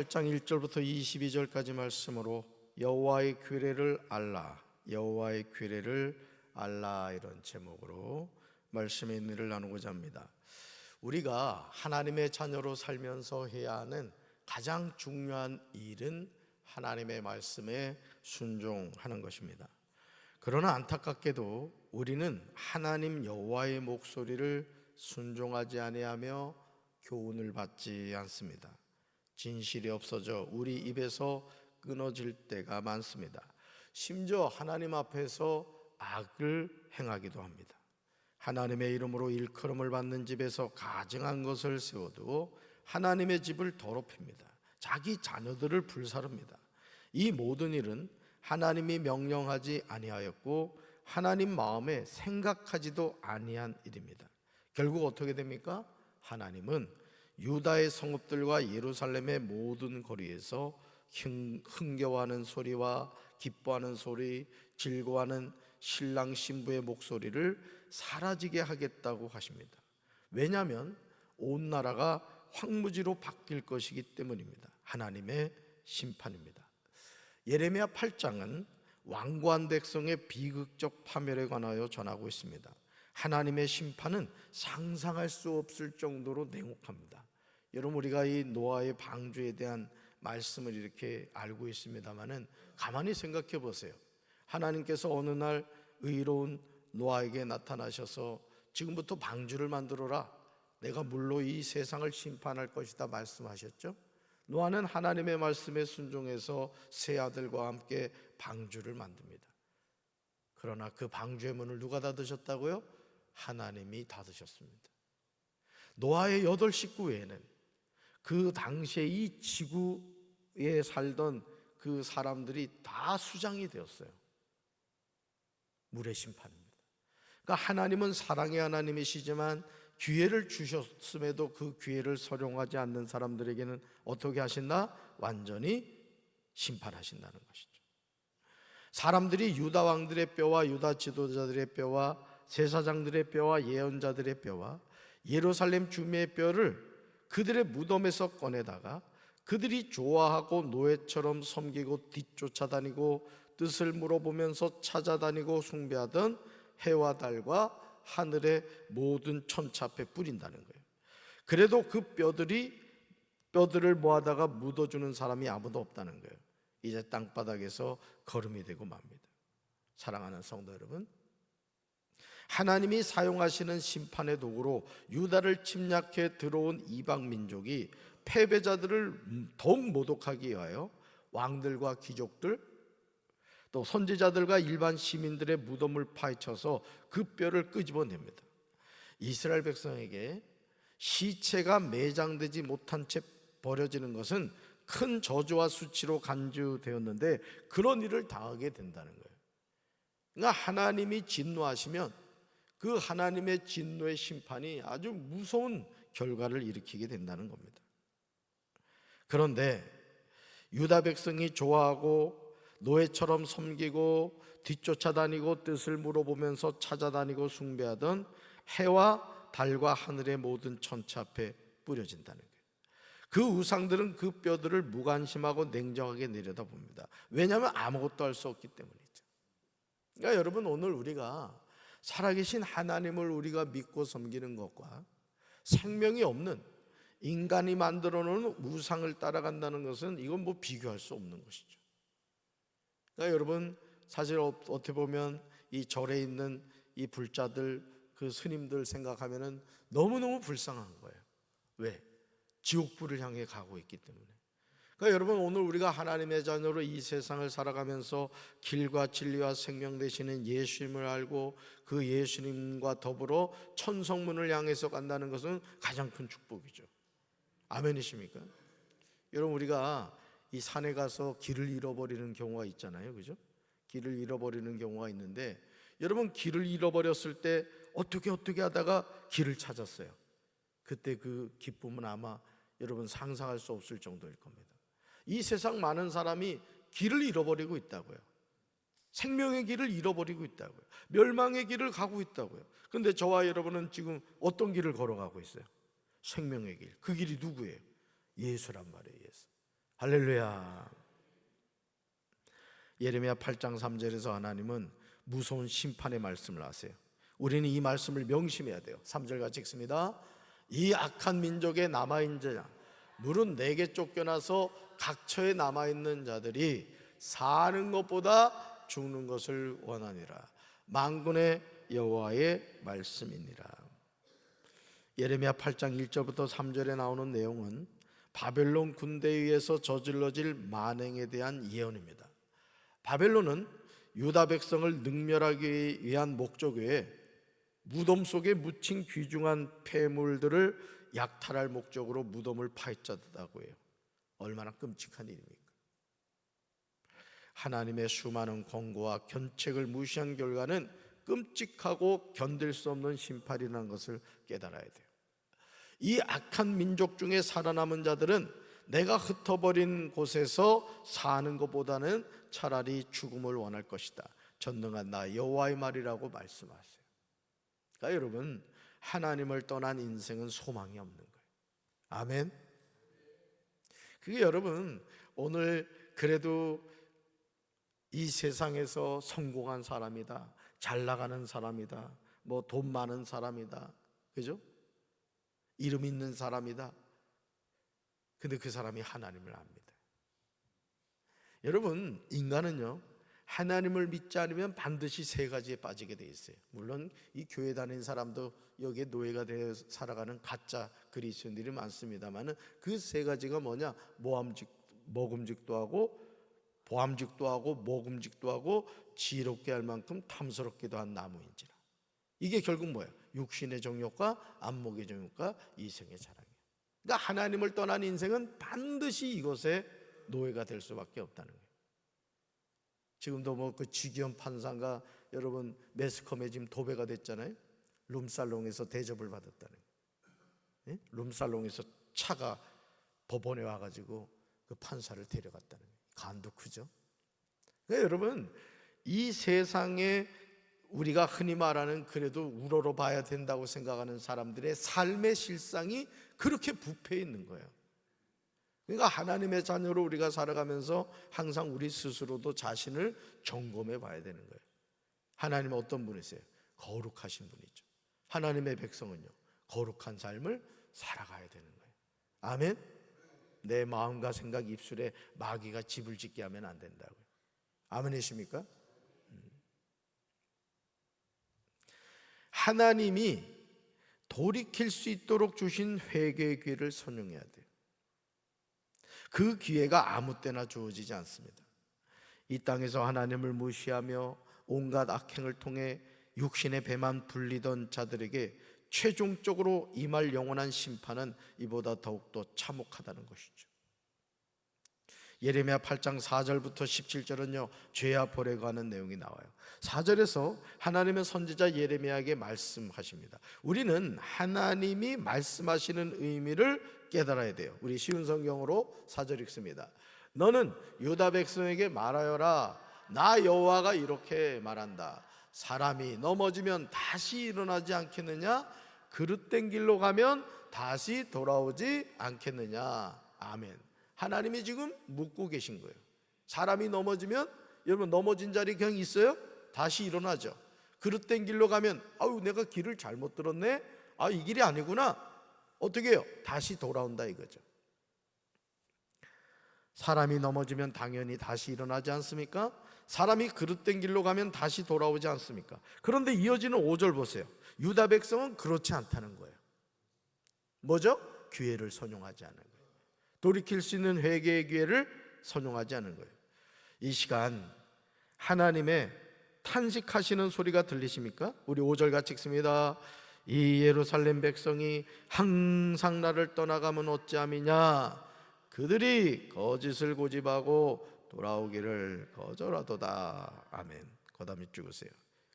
8장 1절부터 22절까지 말씀으로 여호와의 규례를 알라, 여호와의 규례를 알라, 이런 제목으로 말씀의 의미를 나누고자 합니다. 우리가 하나님의 자녀로 살면서 해야 하는 가장 중요한 일은 하나님의 말씀에 순종하는 것입니다. 그러나 안타깝게도 우리는 하나님 여호와의 목소리를 순종하지 아니하며 교훈을 받지 않습니다. 진실이 없어져 우리 입에서 끊어질 때가 많습니다. 심지어 하나님 앞에서 악을 행하기도 합니다. 하나님의 이름으로 일컬음을 받는 집에서 가증한 것을 세워두고 하나님의 집을 더럽힙니다. 자기 자녀들을 불사릅니다. 이 모든 일은 하나님이 명령하지 아니하였고 하나님 마음에 생각하지도 아니한 일입니다. 결국 어떻게 됩니까? 하나님은 유다의 성읍들과 예루살렘의 모든 거리에서 흥겨워하는 소리와 기뻐하는 소리, 즐거워하는 신랑 신부의 목소리를 사라지게 하겠다고 하십니다. 왜냐하면 온 나라가 황무지로 바뀔 것이기 때문입니다. 하나님의 심판입니다. 예레미야 8장은 완고한 백성의 비극적 파멸에 관하여 전하고 있습니다. 하나님의 심판은 상상할 수 없을 정도로 냉혹합니다. 여러분, 우리가 이 노아의 방주에 대한 말씀을 이렇게 알고 있습니다만은 가만히 생각해 보세요. 하나님께서 어느 날 의로운 노아에게 나타나셔서 지금부터 방주를 만들어라, 내가 물로 이 세상을 심판할 것이다 말씀하셨죠. 노아는 하나님의 말씀에 순종해서 세 아들과 함께 방주를 만듭니다. 그러나 그 방주의 문을 누가 닫으셨다고요? 하나님이 닫으셨습니다. 노아의 8 식구 외에는 그 당시에 이 지구에 살던 그 사람들이 다 수장이 되었어요. 물의 심판입니다. 그러니까 하나님은 사랑의 하나님이시지만 기회를 주셨음에도 그 기회를 활용하지 않는 사람들에게는 어떻게 하신다? 완전히 심판하신다는 것이죠. 사람들이 유다 왕들의 뼈와 유다 지도자들의 뼈와 제사장들의 뼈와 예언자들의 뼈와 예루살렘 주민의 뼈를 그들의 무덤에서 꺼내다가 그들이 좋아하고 노예처럼 섬기고 뒤쫓아다니고 뜻을 물어보면서 찾아다니고 숭배하던 해와 달과 하늘의 모든 천체 앞에 뿌린다는 거예요. 그래도 그 뼈들을 모아다가 묻어주는 사람이 아무도 없다는 거예요. 이제 땅바닥에서 거름이 되고 맙니다. 사랑하는 성도 여러분, 하나님이 사용하시는 심판의 도구로 유다를 침략해 들어온 이방 민족이 패배자들을 더욱 모독하기 위하여 왕들과 귀족들, 또 선지자들과 일반 시민들의 무덤을 파헤쳐서 그 뼈를 끄집어냅니다. 이스라엘 백성에게 시체가 매장되지 못한 채 버려지는 것은 큰 저주와 수치로 간주되었는데 그런 일을 당하게 된다는 거예요. 그러니까 하나님이 진노하시면 그 하나님의 진노의 심판이 아주 무서운 결과를 일으키게 된다는 겁니다. 그런데 유다 백성이 좋아하고 노예처럼 섬기고 뒤쫓아다니고 뜻을 물어보면서 찾아다니고 숭배하던 해와 달과 하늘의 모든 천체 앞에 뿌려진다는 거예요. 그 우상들은 그 뼈들을 무관심하고 냉정하게 내려다봅니다. 왜냐하면 아무것도 할 수 없기 때문이죠. 그러니까 여러분, 오늘 우리가 살아계신 하나님을 우리가 믿고 섬기는 것과 생명이 없는 인간이 만들어 놓은 우상을 따라간다는 것은 이건 뭐 비교할 수 없는 것이죠. 그러니까 여러분, 사실 어떻게 보면 이 절에 있는 이 불자들, 그 스님들 생각하면은 너무너무 불쌍한 거예요. 왜? 지옥불을 향해 가고 있기 때문에. 그러니까 여러분, 오늘 우리가 하나님의 자녀로 이 세상을 살아가면서 길과 진리와 생명 되시는 예수님을 알고 그 예수님과 더불어 천성문을 향해서 간다는 것은 가장 큰 축복이죠. 아멘이십니까? 여러분, 우리가 이 산에 가서 길을 잃어버리는 경우가 있잖아요, 그죠? 길을 잃어버리는 경우가 있는데, 여러분, 길을 잃어버렸을 때 어떻게 하다가 길을 찾았어요. 그때 그 기쁨은 아마 여러분 상상할 수 없을 정도일 겁니다. 이 세상 많은 사람이 길을 잃어버리고 있다고요. 생명의 길을 잃어버리고 있다고요. 멸망의 길을 가고 있다고요. 그런데 저와 여러분은 지금 어떤 길을 걸어가고 있어요? 생명의 길. 그 길이 누구예요? 예수란 말이에요. 예수. 할렐루야. 예레미야 8장 3절에서 하나님은 무서운 심판의 말씀을 하세요. 우리는 이 말씀을 명심해야 돼요. 3절 같이 읽습니다. 이 악한 민족에 남아있는 자, 물은 내게 쫓겨나서 각처에 남아있는 자들이 사는 것보다 죽는 것을 원하니라. 만군의 여호와의 말씀이니라. 예레미야 8장 1절부터 3절에 나오는 내용은 바벨론 군대에 의해서 저질러질 만행에 대한 예언입니다. 바벨론은 유다 백성을 능멸하기 위한 목적 외에 무덤 속에 묻힌 귀중한 폐물들을 약탈할 목적으로 무덤을 파헤쳤다고 해요. 얼마나 끔찍한 일입니까? 하나님의 수많은 권고와 견책을 무시한 결과는 끔찍하고 견딜 수 없는 심판이라는 것을 깨달아야 돼요. 이 악한 민족 중에 살아남은 자들은 내가 흩어버린 곳에서 사는 것보다는 차라리 죽음을 원할 것이다. 전능한 나 여호와의 말이라고 말씀하세요. 그러니까 여러분, 하나님을 떠난 인생은 소망이 없는 거예요. 아멘. 그게 여러분, 오늘 그래도 이 세상에서 성공한 사람이다, 잘 나가는 사람이다, 뭐 돈 많은 사람이다, 그죠? 이름 있는 사람이다. 근데 그 사람이 하나님을 압니다. 여러분, 인간은요, 하나님을 믿지 않으면 반드시 세 가지에 빠지게 돼 있어요. 물론 이 교회 다니는 사람도 여기에 노예가 되어 살아가는 가짜 그리스도인들이 많습니다만 그 세 가지가 뭐냐? 먹음직도 하고 보암직도 하고 먹음직도 하고 지혜롭게 할 만큼 탐스럽기도 한 나무인지라. 이게 결국 뭐예요? 육신의 정욕과 안목의 정욕과 이생의 자랑이에요. 그러니까 하나님을 떠난 인생은 반드시 이것에 노예가 될 수밖에 없다는 거예요. 지금도 뭐 그 지기현 판사가 여러분 매스컴에 지금 도배가 됐잖아요. 룸살롱에서 대접을 받았다는 거예요. 룸살롱에서 차가 법원에 와가지고 그 판사를 데려갔다는 거예요. 간도 크죠. 그러니까 여러분, 이 세상에 우리가 흔히 말하는 그래도 우러러 봐야 된다고 생각하는 사람들의 삶의 실상이 그렇게 부패해 있는 거예요. 그러니까 하나님의 자녀로 우리가 살아가면서 항상 우리 스스로도 자신을 점검해 봐야 되는 거예요. 하나님은 어떤 분이세요? 거룩하신 분이죠. 하나님의 백성은요, 거룩한 삶을 살아가야 되는 거예요. 아멘. 내 마음과 생각 입술에 마귀가 집을 짓게 하면 안 된다고요. 아멘이십니까? 하나님이 돌이킬 수 있도록 주신 회개의 기회를 선용해야 돼요. 그 기회가 아무 때나 주어지지 않습니다. 이 땅에서 하나님을 무시하며 온갖 악행을 통해 육신의 배만 불리던 자들에게 최종적으로 임할 영원한 심판은 이보다 더욱더 참혹하다는 것이죠. 예레미야 8장 4절부터 17절은요 죄와 벌에 관한 내용이 나와요. 4절에서 하나님의 선지자 예레미야에게 말씀하십니다. 우리는 하나님이 말씀하시는 의미를 깨달아야 돼요. 우리 쉬운 성경으로 4절 읽습니다. 너는 유다 백성에게 말하여라. 나 여호와가 이렇게 말한다. 사람이 넘어지면 다시 일어나지 않겠느냐? 그릇된 길로 가면 다시 돌아오지 않겠느냐? 아멘. 하나님이 지금 묻고 계신 거예요. 사람이 넘어지면, 여러분 넘어진 자리 그냥 있어요? 다시 일어나죠. 그릇된 길로 가면 아유 내가 길을 잘못 들었네, 이 길이 아니구나, 어떻게 해요? 다시 돌아온다 이거죠. 사람이 넘어지면 당연히 다시 일어나지 않습니까? 사람이 그릇된 길로 가면 다시 돌아오지 않습니까? 그런데 이어지는 5절 보세요. 유다 백성은 그렇지 않다는 거예요. 뭐죠? 기회를 선용하지 않은 거예요. 돌이킬 수 있는 회개의 기회를 선용하지 않은 거예요. 이 시간 하나님의 탄식하시는 소리가 들리십니까? 우리 5절 같이 읽습니다. 이 예루살렘 백성이 항상 나를 떠나가면 어찌함이냐? 그들이 거짓을 고집하고 돌아오기를 거절하도다. 아멘. 거담이 죽으세요.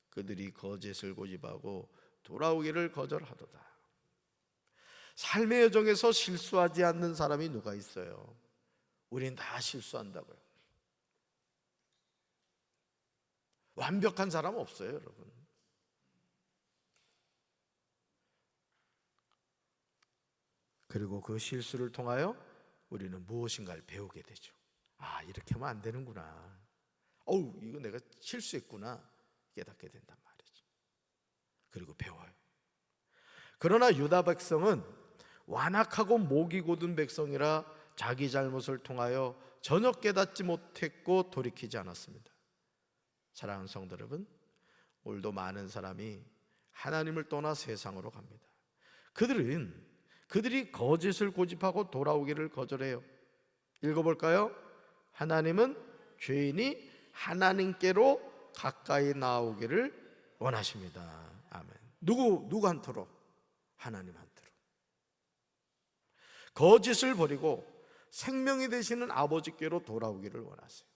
그들이 거짓을 고집하고 돌아오기를 거절하도다. 삶의 여정에서 실수하지 않는 사람이 누가 있어요? 우린 다 실수한다고요. 완벽한 사람 없어요, 여러분. 그리고 그 실수를 통하여 우리는 무엇인가를 배우게 되죠. 아, 이렇게 하면 안 되는구나. 이거 내가 실수했구나. 깨닫게 된단 말이죠. 그리고 배워요. 그러나 유다 백성은 완악하고 목이 곧은 백성이라 자기 잘못을 통하여 전혀 깨닫지 못했고 돌이키지 않았습니다. 사랑하는 성도 여러분, 오늘도 많은 사람이 하나님을 떠나 세상으로 갑니다. 그들이 거짓을 고집하고 돌아오기를 거절해요. 읽어볼까요? 하나님은 죄인이 하나님께로 가까이 나오기를 원하십니다. 아멘. 누구한테로? 하나님한테로. 거짓을 버리고 생명이 되시는 아버지께로 돌아오기를 원하세요.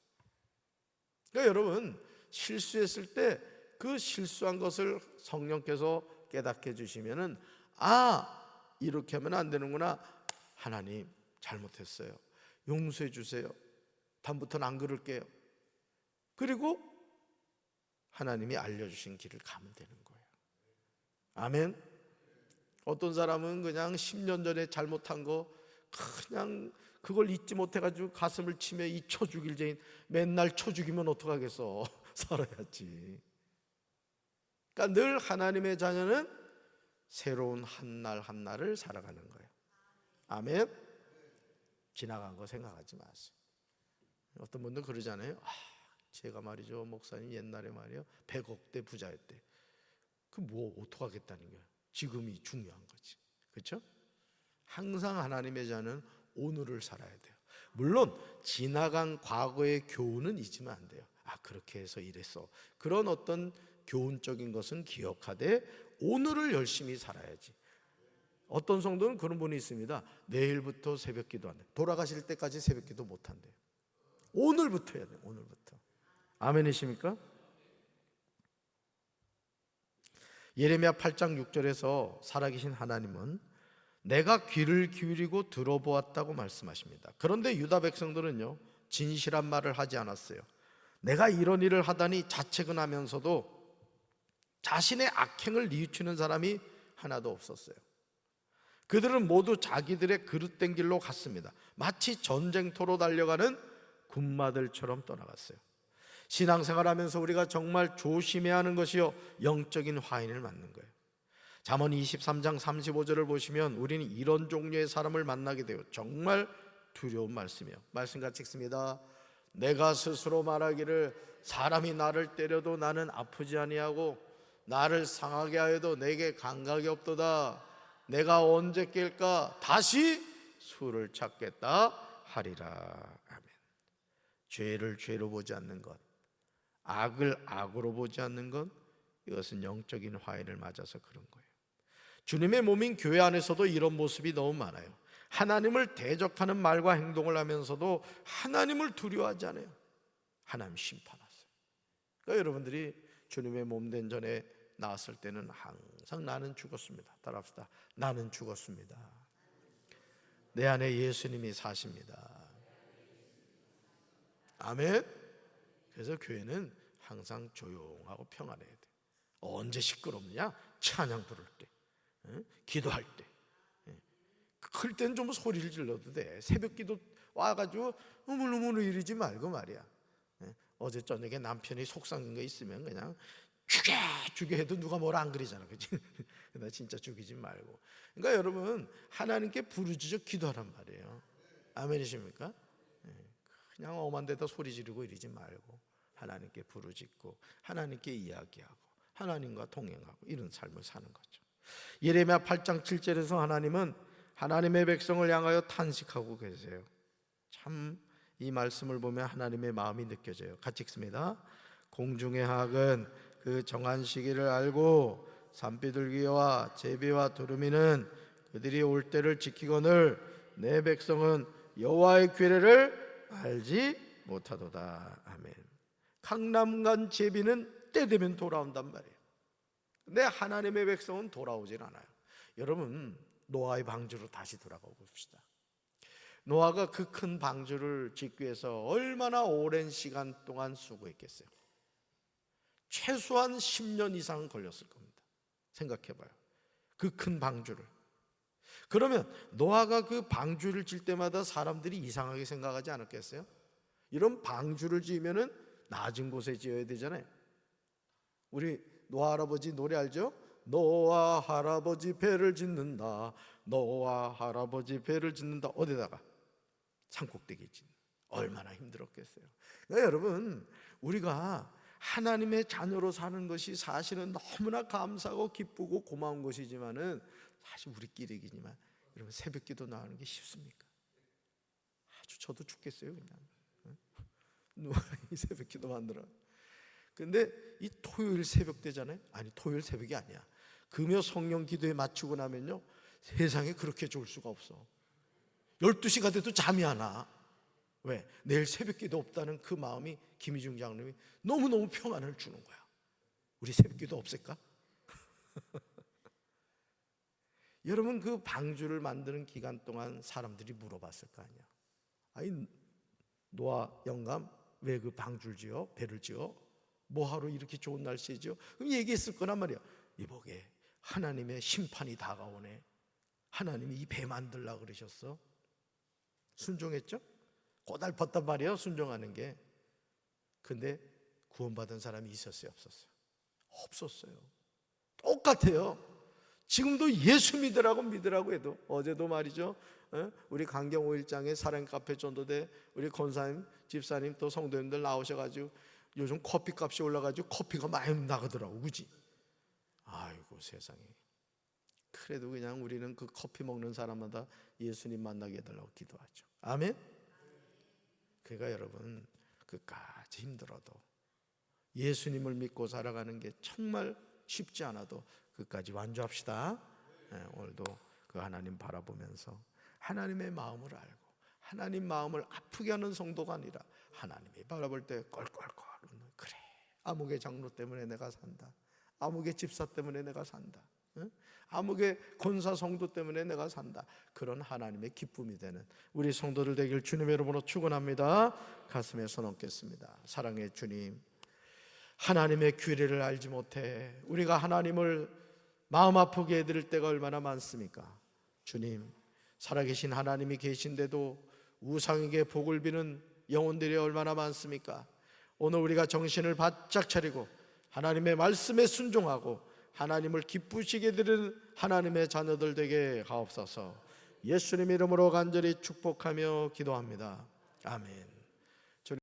그러니까 여러분, 실수했을 때 그 실수한 것을 성령께서 깨닫게 해주시면은, 이렇게 하면 안 되는구나. 하나님, 잘못했어요. 용서해 주세요. 다음부터는 안 그럴게요. 그리고 하나님이 알려주신 길을 가면 되는 거예요. 아멘. 어떤 사람은 그냥 10년 전에 잘못한 거 그냥 그걸 잊지 못해가지고 가슴을 치며 이 쳐 죽일 죄인, 맨날 쳐 죽이면 어떡하겠어. 살아야지. 그러니까 늘 하나님의 자녀는 새로운 한 날 한 날을 살아가는 거예요. 아멘. 지나간 거 생각하지 마세요. 어떤 분들 그러잖아요. 제가 말이죠, 목사님 옛날에 말이요 100억대 부자였대. 그 뭐 어떡하겠다는 거예요. 지금이 중요한 거지. 그렇죠? 항상 하나님의 자는 오늘을 살아야 돼요. 물론 지나간 과거의 교훈은 잊으면 안 돼요. 그렇게 해서 이랬어. 그런 어떤 교훈적인 것은 기억하되 오늘을 열심히 살아야지. 어떤 성도는 그런 분이 있습니다. 내일부터 새벽기도 안 돼. 돌아가실 때까지 새벽기도 못 한대요. 오늘부터 해야 돼요. 오늘부터. 아멘이십니까? 예레미야 8장 6절에서 살아계신 하나님은 내가 귀를 기울이고 들어보았다고 말씀하십니다. 그런데 유다 백성들은요, 진실한 말을 하지 않았어요. 내가 이런 일을 하다니 자책은 하면서도 자신의 악행을 뉘우치는 사람이 하나도 없었어요. 그들은 모두 자기들의 그릇된 길로 갔습니다. 마치 전쟁터로 달려가는 군마들처럼 떠나갔어요. 신앙생활하면서 우리가 정말 조심해야 하는 것이요, 영적인 화인을 맞는 거예요. 잠언 23장 35절을 보시면 우리는 이런 종류의 사람을 만나게 돼요. 정말 두려운 말씀이에요. 말씀 같이 읽습니다. 내가 스스로 말하기를 사람이 나를 때려도 나는 아프지 아니하고 나를 상하게 하여도 내게 감각이 없도다. 내가 언제 깰까? 다시 수를 찾겠다 하리라. 아멘. 죄를 죄로 보지 않는 것, 악을 악으로 보지 않는 것, 이것은 영적인 화해를 맞아서 그런 거예요. 주님의 몸인 교회 안에서도 이런 모습이 너무 많아요. 하나님을 대적하는 말과 행동을 하면서도 하나님을 두려워하지 않아요. 하나님 심판하세요. 그러니까 여러분들이 주님의 몸된 전에 나왔을 때는 항상 나는 죽었습니다. 따라합시다. 나는 죽었습니다. 내 안에 예수님이 사십니다. 아멘. 그래서 교회는 항상 조용하고 평안해야 돼. 언제 시끄럽냐? 찬양 부를 때, 기도할 때. 그럴 때는 좀 소리를 질러도 돼. 새벽 기도 와가지고 우물우물 이러지 말고 말이야. 어제 저녁에 남편이 속상한 거 있으면 그냥 죽여 해도 누가 뭐라 안 그러잖아, 그렇지? 나 진짜 죽이지 말고. 그러니까 여러분, 하나님께 부르짖어 기도하란 말이에요. 아멘이십니까? 그냥 엄한 데다 소리 지르고 이러지 말고 하나님께 부르짖고 하나님께 이야기하고 하나님과 동행하고 이런 삶을 사는 거죠. 예레미야 8장 7절에서 하나님은 하나님의 백성을 향하여 탄식하고 계세요. 참 이 말씀을 보면 하나님의 마음이 느껴져요. 같이 읽습니다. 공중의 학은 그 정한 시기를 알고 산비둘기와 제비와 두루미는 그들이 올 때를 지키거늘 내 백성은 여호와의 규례를 알지 못하도다. 아멘. 강남간 제비는 때 되면 돌아온단 말이에요. 근데 하나님의 백성은 돌아오질 않아요. 여러분, 노아의 방주로 다시 돌아가 봅시다. 노아가 그 큰 방주를 짓기 위해서 얼마나 오랜 시간 동안 수고했겠어요. 최소한 10년 이상 걸렸을 겁니다. 생각해봐요. 그 큰 방주를. 그러면 노아가 그 방주를 질 때마다 사람들이 이상하게 생각하지 않았겠어요? 이런 방주를 지으면은 낮은 곳에 지어야 되잖아요. 우리 노아 할아버지 노래 알죠? 노아 할아버지 배를 짓는다. 노아 할아버지 배를 짓는다. 어디다가? 산꼭대기에 짓는. 얼마나 힘들었겠어요. 그러니까 여러분, 우리가 하나님의 자녀로 사는 것이 사실은 너무나 감사하고 기쁘고 고마운 것이지만은 사실 우리끼리이지만 여러분, 새벽 기도 나가는 게 쉽습니까? 아주 저도 죽겠어요 그냥. 누가 이 새벽 기도 만들어. 근데 이 토요일 새벽 되잖아요. 아니, 토요일 새벽이 아니야. 금요 성령 기도에 맞추고 나면요, 세상에 그렇게 좋을 수가 없어. 12시가 돼도 잠이 안 와. 왜? 내일 새벽 기도 없다는 그 마음이 김희중 장로님이 너무너무 평안을 주는 거야. 우리 새벽 기도 없을까? 여러분, 그 방주를 만드는 기간 동안 사람들이 물어봤을 거 아니야. 아니, 노아 영감 왜 그 방주를 지어? 배를 지어? 뭐하러 이렇게 좋은 날씨죠? 그럼 얘기했을 거란 말이야. 이보게, 하나님의 심판이 다가오네. 하나님이 이 배 만들려고 그러셨어. 순종했죠? 고달팠단 말이에요, 순종하는 게. 근데 구원받은 사람이 있었어요, 없었어요? 없었어요. 똑같아요. 지금도 예수 믿으라고 해도, 어제도 말이죠, 우리 강경 5일장에 사랑 카페 전도대 우리 권사님, 집사님 또 성도님들 나오셔가지고 요즘 커피 값이 올라가지고 커피가 많이 나가더라고, 그지? 아이고 세상에. 그래도 그냥 우리는 그 커피 먹는 사람마다 예수님 만나게 해달라고 기도하죠. 아멘? 그러니까 여러분, 끝까지 힘들어도 예수님을 믿고 살아가는 게 정말 쉽지 않아도 끝까지 완주합시다. 오늘도 그 하나님 바라보면서 하나님의 마음을 알고 하나님 마음을 아프게 하는 성도가 아니라 하나님이 바라볼 때 껄껄껄 웃는, 그래, 아무개 장로 때문에 내가 산다. 아무개 집사 때문에 내가 산다. 아무개 권사 성도 때문에 내가 산다. 그런 하나님의 기쁨이 되는 우리 성도들 되길 주님의 이름으로 축원합니다. 가슴에 손 얹겠습니다. 사랑의 주님, 하나님의 규례를 알지 못해 우리가 하나님을 마음 아프게 해드릴 때가 얼마나 많습니까? 주님, 살아계신 하나님이 계신데도 우상에게 복을 비는 영혼들이 얼마나 많습니까? 오늘 우리가 정신을 바짝 차리고 하나님의 말씀에 순종하고 하나님을 기쁘시게 드리는 하나님의 자녀들 되게 하옵소서. 예수님 이름으로 간절히 축복하며 기도합니다. 아멘.